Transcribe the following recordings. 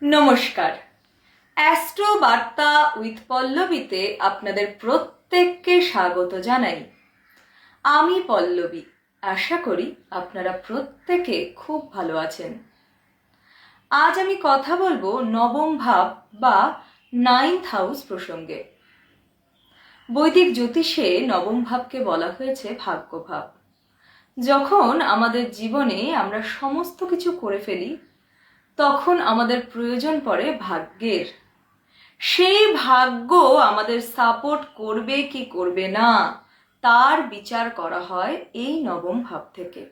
নমস্কার। অ্যাস্ট্রো বার্তা উইথ পল্লবীতে আপনাদের প্রত্যেককে স্বাগত জানাই। আমি পল্লবী। আশা করি আপনারা প্রত্যেকে খুব ভালো আছেন। আজ আমি কথা বলবো নবম ভাব বা 9th হাউস প্রসঙ্গে। বৈদিক জ্যোতিষে নবম ভাবকে বলা হয়েছে ভাগ্যভাব। যখন আমাদের জীবনে আমরা সমস্ত কিছু করে ফেলি, তখন আমাদের প্রয়োজন পড়ে ভাগ্যের। সেই ভাগ্য আমাদের সাপোর্ট করবে কি করবে না তার বিচার করা হয় এই নবম ভাব থেকে।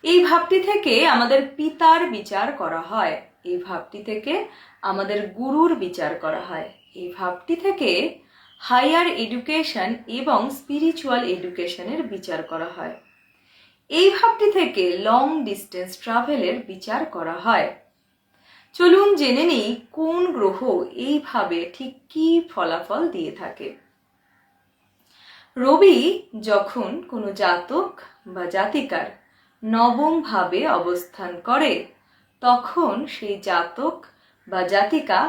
এই ভাবটি থেকে আমাদের পিতার বিচার করা হয়, এই ভাবটি থেকে আমাদের গুরুর বিচার করা হয়, এই ভাবটি থেকে হায়ার এডুকেশন এবং স্পিরিচুয়াল এডুকেশনের বিচার করা হয়, এই ভাবটি থেকে লং ডিস্টেন্স ট্রাভেলের বিচার করা হয়। চলুন জেনে নিই কোন গ্রহ এইভাবে ঠিক কী ফলাফল দিয়ে থাকে। রবি যখন কোনো জাতক বা জাতিকার নবম ভাবে অবস্থান করে, তখন সেই জাতক বা জাতিকা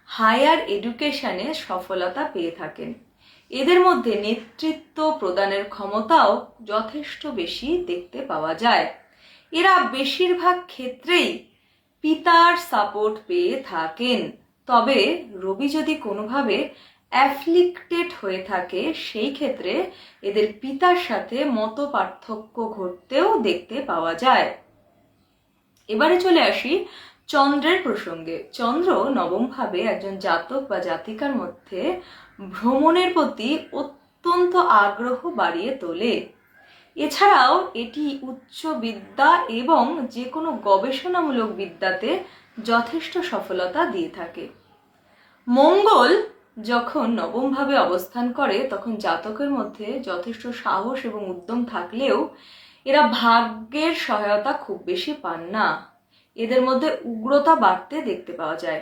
হায়ার এডুকেশনে সফলতা পেয়ে থাকেন। এদের মধ্যে নেতৃত্ব প্রদানের ক্ষমতাও যথেষ্ট বেশি দেখতে পাওয়া যায়। এরা বেশিরভাগ ক্ষেত্রেই পিতার সাপোর্ট পেয়ে থাকেন। তবে রবি যদি কোনোভাবে অ্যাফ্লিক্টেড হয়ে থাকে, সেই ক্ষেত্রে এদের পিতার সাথে মত পার্থক্য ঘটতেও দেখতে পাওয়া যায়। এবারে চলে আসি চন্দ্রের প্রসঙ্গে। চন্দ্র নবম ভাবে একজন জাতক বা জাতিকার মধ্যে ভ্রমণের প্রতি অত্যন্ত আগ্রহ বাড়িয়ে তোলে। এছাড়াও এটি উচ্চ বিদ্যা এবং যে কোনো গবেষণামূলক বিদ্যাতে যথেষ্ট সফলতা দিয়ে থাকে। মঙ্গল যখন নবমভাবে অবস্থান করে, তখন জাতকের মধ্যে যথেষ্ট সাহস এবং উদ্যম থাকলেও এরা ভাগ্যের সহায়তা খুব বেশি পান না। এদের মধ্যে উগ্রতা বাড়তে দেখতে পাওয়া যায়।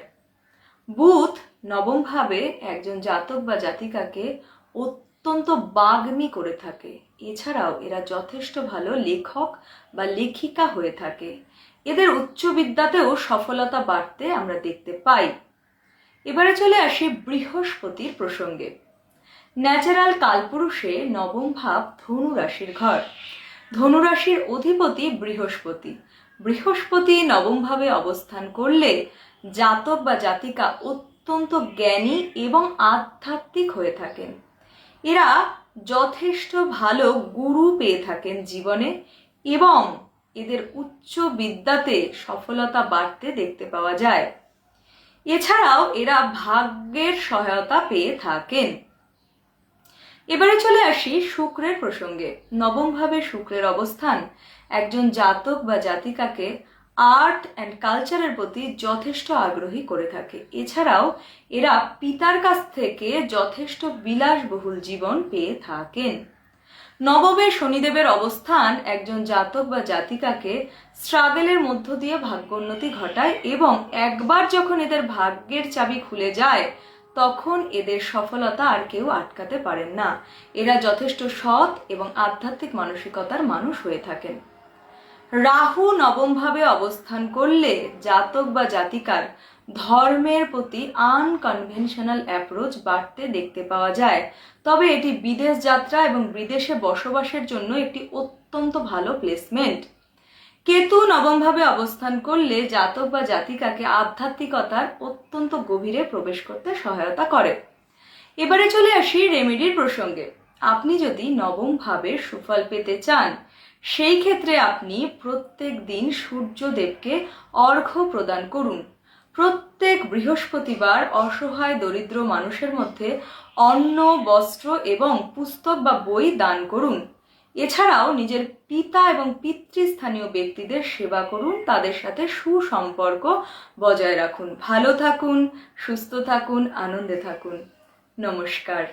বুধ নবমভাবে একজন জাতক বা জাতিকাকে অত্যন্ত বাগ্মী করে থাকে। এছাড়াও এরা যথেষ্ট ভালো লেখক বা লেখিকা হয়ে থাকে। এদের উচ্চ বিদ্যাতেও সফলতা বাড়তে আমরা দেখতে পাই। এবারে চলে আসি বৃহস্পতির প্রসঙ্গে। ন্যাচারাল কালপুরুষে নবম ভাব ধনু রাশির ঘর। ধনু রাশির অধিপতি বৃহস্পতি। বৃহস্পতি নবম ভাবে অবস্থান করলে জাতক বা জাতিকা অত্যন্ত জ্ঞানী এবং আধ্যাত্মিক হয়ে থাকেন। এরা যথেষ্ট ভালো গুরু পেয়ে থাকেন জীবনে এবং এদের উচ্চ বিদ্যাতে সফলতা বাড়তে দেখতে পাওয়া যায়। এছাড়াও এরা ভাগ্যের সহায়তা পেয়ে থাকেন। এবারে চলে আসি শুক্রের প্রসঙ্গে। নবম ভাবে শুক্রের অবস্থান একজন জাতক বা জাতিকাকে আর্ট অ্যান্ড কালচারের প্রতি যথেষ্ট আগ্রহী করে থাকে। এছাড়াও এরা পিতার কাছ থেকে যথেষ্ট বিলাসবহুল জীবন পেয়ে থাকেন। নবমে শনিদেবের অবস্থান একজন জাতক বা জাতিকাকে স্ট্রাগলের মধ্য দিয়ে ভাগ্যোন্নতি ঘটায় এবং একবার যখন এদের ভাগ্যের চাবি খুলে যায়, তখন এদের সফলতা আর কেউ আটকাতে পারেন না। এরা যথেষ্ট সৎ এবং আধ্যাত্মিক মানসিকতার মানুষ হয়ে থাকেন। রাহু নবমভাবে অবস্থান করলে জাতক বা জাতিকার ধর্মের প্রতি আনকনভেনশনাল অ্যাপ্রোচ বাড়তে দেখতে পাওয়া যায়। তবে এটি বিদেশ যাত্রা এবং বিদেশে বসবাসের জন্য একটি অত্যন্ত ভালো প্লেসমেন্ট। কেতু নবমভাবে অবস্থান করলে জাতক বা জাতিকাকে আধ্যাত্মিকতার অত্যন্ত গভীরে প্রবেশ করতে সহায়তা করে। এবারে চলে আসি রেমেডির প্রসঙ্গে। আপনি যদি নবম ভাবের সুফল পেতে চান, সেই ক্ষেত্রে আপনি প্রত্যেক দিন সূর্যদেবকে অর্ঘ্য প্রদান করুন। প্রত্যেক বৃহস্পতিবার অসহায় দরিদ্র মানুষের মধ্যে অন্ন, বস্ত্র এবং পুস্তক বা বই দান করুন। এছাড়াও নিজের পিতা এবং পিতৃস্থানীয় ব্যক্তিদের সেবা করুন, তাদের সাথে সুসম্পর্ক বজায় রাখুন। ভালো থাকুন, সুস্থ থাকুন, আনন্দে থাকুন। নমস্কার।